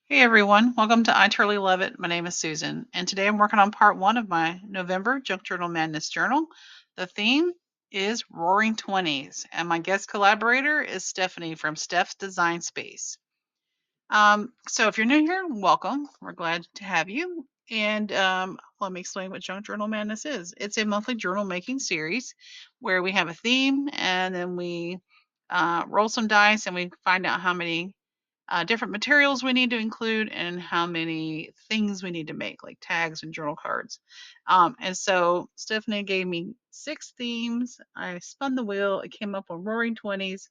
Hey everyone, welcome to I Totally Love It. My name is Susan, and today I'm working on part one of my November Junk Journal Madness Journal. The theme is Roaring Twenties, and my guest collaborator is Stephanie from Steph's Design Space. So if you're new here, welcome. We're glad to have you. And let me explain what Junk Journal Madness is. It's a monthly journal making series where we have a theme and then we roll some dice and we find out how many different materials we need to include and how many things we need to make, like tags and journal cards. And so Stephanie gave me 6 themes. I spun the wheel. It came up with Roaring Twenties.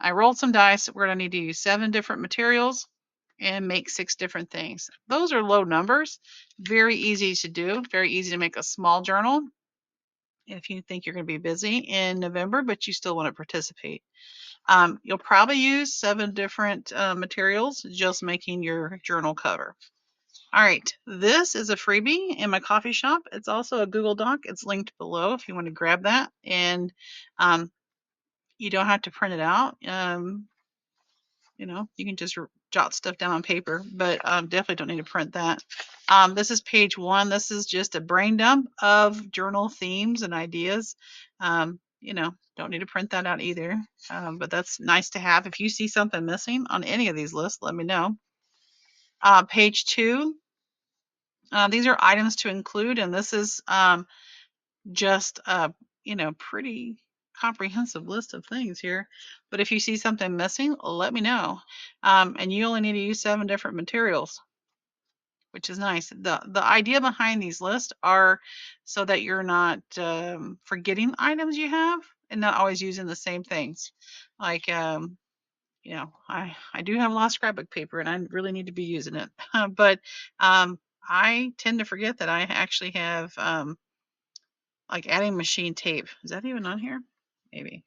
I rolled some dice. We're going to need to use 7 different materials and make 6 different things. Those are low numbers. Very easy to do. Very easy to make a small journal if you think you're going to be busy in November, but you still want to participate. You'll probably use 7 different materials just making your journal cover. All right, this is a freebie in my coffee shop. It's also a Google Doc. It's linked below if you want to grab that. And um, you don't have to print it out. You can just jot stuff down on paper, but definitely don't need to print that. This is page 1. This is just a brain dump of journal themes and ideas. Don't need to print that out either, but that's nice to have. If you see something missing on any of these lists, let me know. Page 2, these are items to include, and this is just a pretty comprehensive list of things here. But if you see something missing, let me know. And you only need to use 7 different materials, which is nice. The idea behind these lists are so that you're not forgetting items you have and not always using the same things. Like I do have a lot of scrapbook paper and I really need to be using it. But I tend to forget that I actually have like adding machine tape. Is that even on here? Maybe.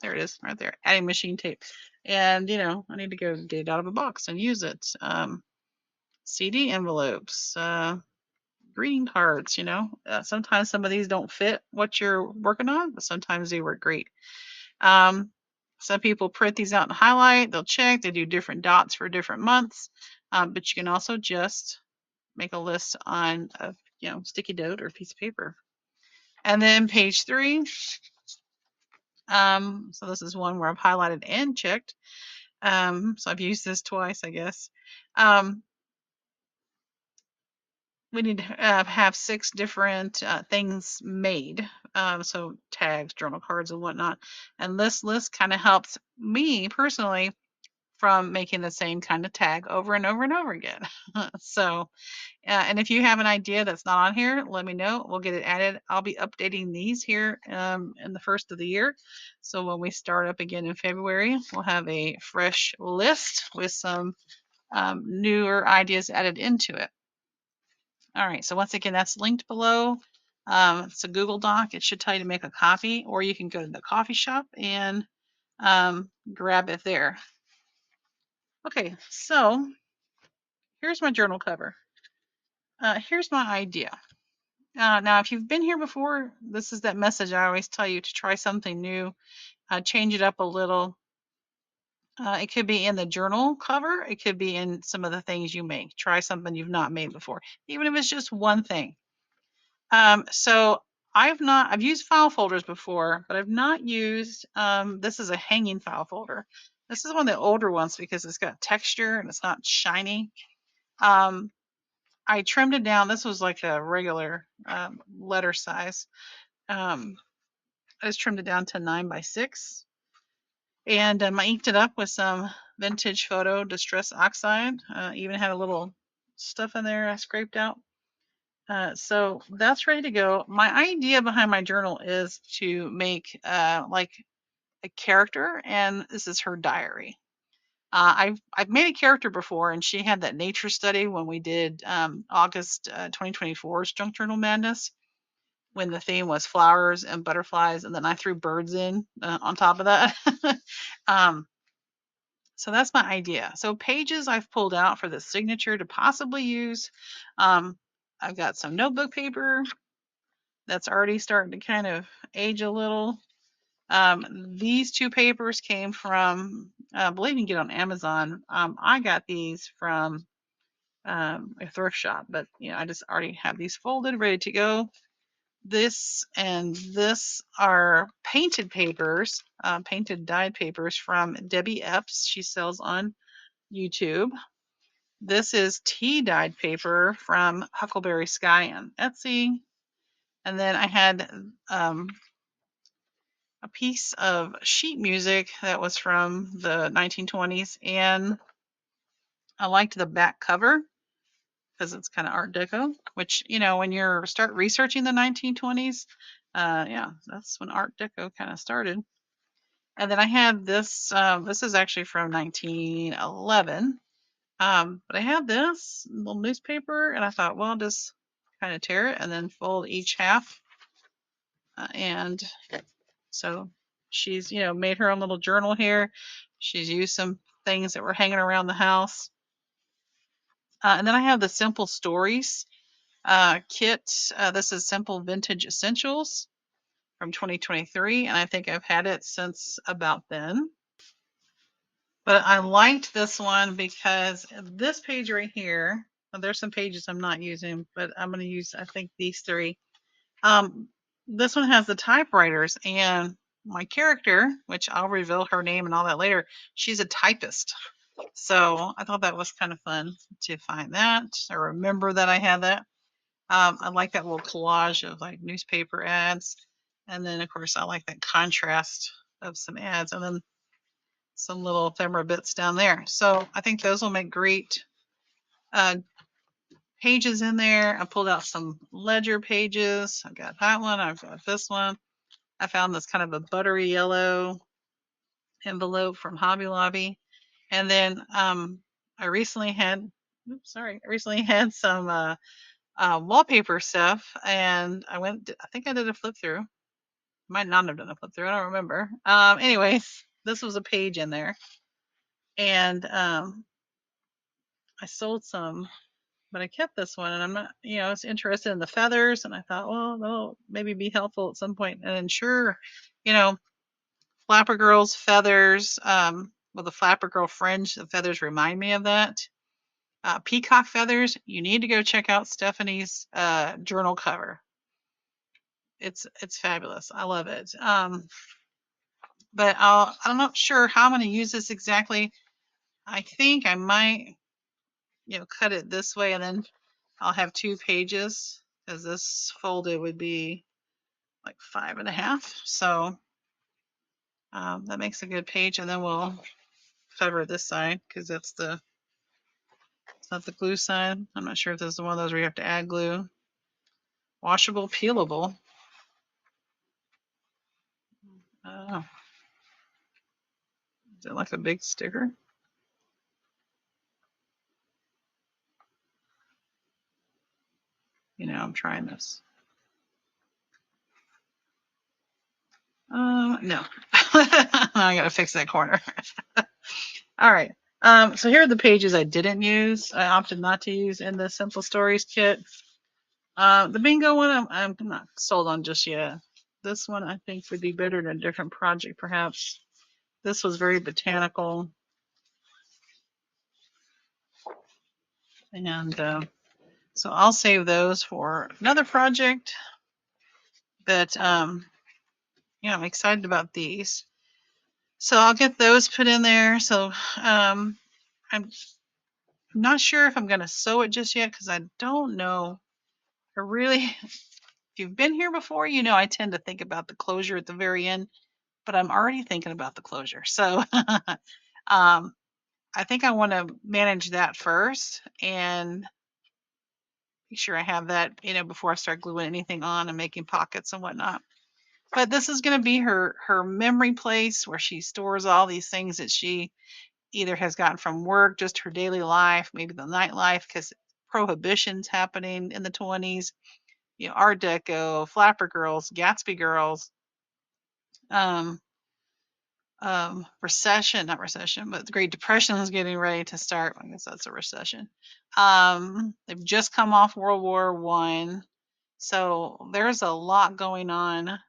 There it is, right there. Adding machine tape. And, I need to go get it out of a box and use it. CD envelopes, greeting cards, sometimes some of these don't fit what you're working on, but sometimes they work great. Some people print these out and highlight. They'll check. They do different dots for different months. But you can also just make a list on a sticky note or a piece of paper. And then page 3. So this is one where I've highlighted and checked. So I've used this twice, I guess. We need to have 6 different things made. So tags, journal cards, and whatnot. And this list kind of helps me personally from making the same kind of tag over and over and over again. So, and if you have an idea that's not on here, let me know. We'll get it added. I'll be updating these here in the first of the year. So when we start up again in February, we'll have a fresh list with some newer ideas added into it. All right, so once again, that's linked below. It's a Google Doc. It should tell you to make a copy, or you can go to the coffee shop and grab it there. Okay, so here's my journal cover. Here's my idea. Now, if you've been here before, this is that message I always tell you to try something new, change it up a little. It could be in the journal cover. It could be in some of the things you make. Try something you've not made before, even if it's just one thing. So I've used file folders before, but I've not used, this is a hanging file folder. This is one of the older ones because it's got texture and it's not shiny. I trimmed it down. This was like a regular letter size. I just trimmed it down to 9x6. And I inked it up with some vintage photo distress oxide. Even had a little stuff in there I scraped out. So that's ready to go. My idea behind my journal is to make like a character, and this is her diary. I've made a character before, and she had that nature study when we did August 2024's Junk Journal Madness, when the theme was flowers and butterflies, and then I threw birds in on top of that. um, so that's my idea. So pages I've pulled out for the signature to possibly use. I've got some notebook paper that's already starting to kind of age a little. These two papers came from, I believe you can get on Amazon. I got these from a thrift shop, but I just already have these folded, ready to go. This and this are painted papers, painted dyed papers from Debbie Epps. She sells on YouTube. This is tea dyed paper from Huckleberry Sky on Etsy. And then I had a piece of sheet music that was from the 1920s, and I liked the back cover because it's kind of Art Deco, which, when you start researching the 1920s, yeah, that's when Art Deco kind of started. And then I had this, this is actually from 1911, but I had this little newspaper, and I thought, well, I'll just kind of tear it and then fold each half. And so she's, made her own little journal here. She's used some things that were hanging around the house. And then I have the Simple Stories kit. This is Simple Vintage Essentials from 2023, and I think I've had it since about then. But I liked this one because this page right here, there's some pages I'm not using, but I'm going to use, I think, these three. This one has the typewriters, and my character, which I'll reveal her name and all that later, she's a typist. So I thought that was kind of fun to find that, or remember that I had that. I like that little collage of like newspaper ads. And then, of course, I like that contrast of some ads and then some little ephemera bits down there. So I think those will make great pages in there. I pulled out some ledger pages. I've got that one. I've got this one. I found this kind of a buttery yellow envelope from Hobby Lobby. And then I recently had, I recently had some wallpaper stuff, and I think I did a flip through. Might not have done a flip through. I don't remember. Anyways, this was a page in there, and I sold some, but I kept this one, and I'm not, I was interested in the feathers, and I thought, well, they'll maybe be helpful at some point. And then sure, you know, Flapper Girl's feathers, well, the Flapper Girl fringe, the feathers remind me of that. Peacock feathers, you need to go check out Stephanie's journal cover. It's fabulous. I love it. But I'm not sure how I'm going to use this exactly. I think I might, cut it this way, and then I'll have 2 pages, because this folded would be like 5.5. So that makes a good page, and then we'll cover this side because it's not the glue side. I'm not sure if this is one of those where you have to add glue. Washable, peelable. I don't know. Is it like a big sticker? I'm trying this. No. I gotta fix that corner. All right. So here are the pages I didn't use. I opted not to use in the Simple Stories kit. The bingo one, I'm not sold on just yet. This one I think would be better in a different project, perhaps. This was very botanical. And so I'll save those for another project. But I'm excited about these. So I'll get those put in there. So I'm not sure if I'm going to sew it just yet because I don't know. If you've been here before, I tend to think about the closure at the very end, but I'm already thinking about the closure. So I think I want to manage that first and make sure I have that, before I start gluing anything on and making pockets and whatnot. But this is going to be her memory place where she stores all these things that she either has gotten from work, just her daily life, maybe the nightlife, because prohibition's happening in the 20s. Art Deco, Flapper Girls, Gatsby Girls, not recession, but the Great Depression is getting ready to start. I guess that's a recession. They've just come off World War I. So there's a lot going on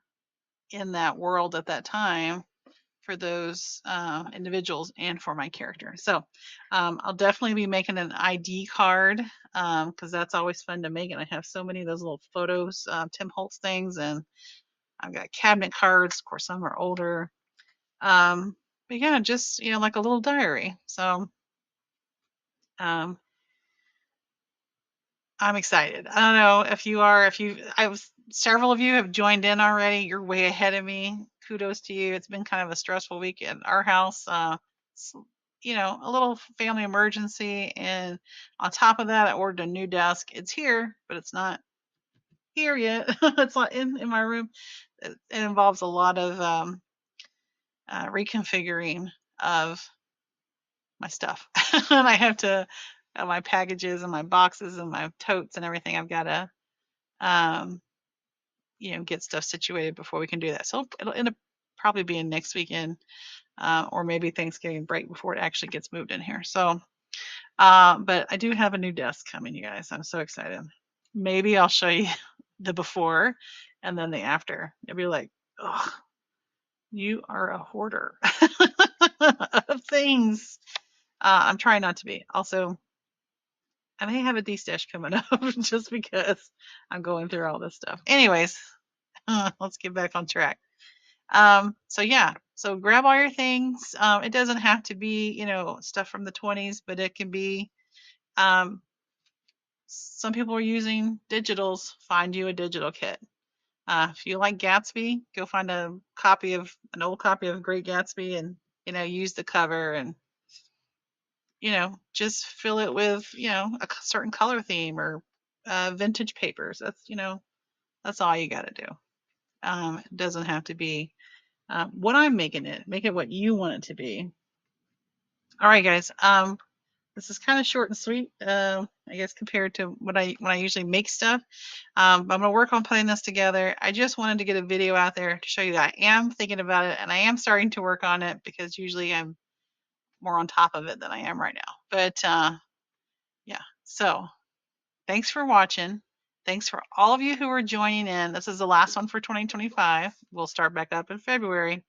in that world at that time for those individuals and for my character. So I'll definitely be making an ID card because that's always fun to make. And I have so many of those little photos, Tim Holtz things, and I've got cabinet cards. Of course, some are older. But yeah, just like a little diary. So um, I'm excited. I don't know if you are. If you, I was several of you have joined in already. You're way ahead of me. Kudos to you. It's been kind of a stressful week at our house. S- a little family emergency, and on top of that, I ordered a new desk. It's here, but it's not here yet. It's not in my room. It involves a lot of reconfiguring of my stuff, and I have to my packages and my boxes and my totes and everything. I've got to um, get stuff situated before we can do that. So it'll end up probably being next weekend, or maybe Thanksgiving break before it actually gets moved in here. So, but I do have a new desk coming, you guys. I'm so excited. Maybe I'll show you the before and then the after. You'll be like, oh, you are a hoarder of things. I'm trying not to be. Also, I may have a D-stash coming up just because I'm going through all this stuff. Anyways, let's get back on track. So yeah, so grab all your things. It doesn't have to be, stuff from the 20s, but it can be, um, some people are using digitals. Find you a digital kit. If you like Gatsby, go find an old copy of Great Gatsby and, use the cover and, just fill it with, certain color theme or, vintage papers. That's all you got to do. It doesn't have to be what I'm making it. Make it what you want it to be. All right, guys. This is kind of short and sweet, I guess, compared to when I usually make stuff. But I'm gonna work on putting this together. I just wanted to get a video out there to show you that I am thinking about it and I am starting to work on it because usually I'm more on top of it than I am right now. But yeah, so thanks for watching. Thanks for all of you who are joining in. This is the last one for 2025. We'll start back up in February.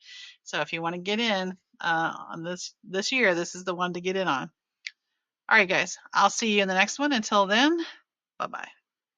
So if you want to get in on this year, this is the one to get in on. All right, guys. I'll see you in the next one. Until then, bye-bye.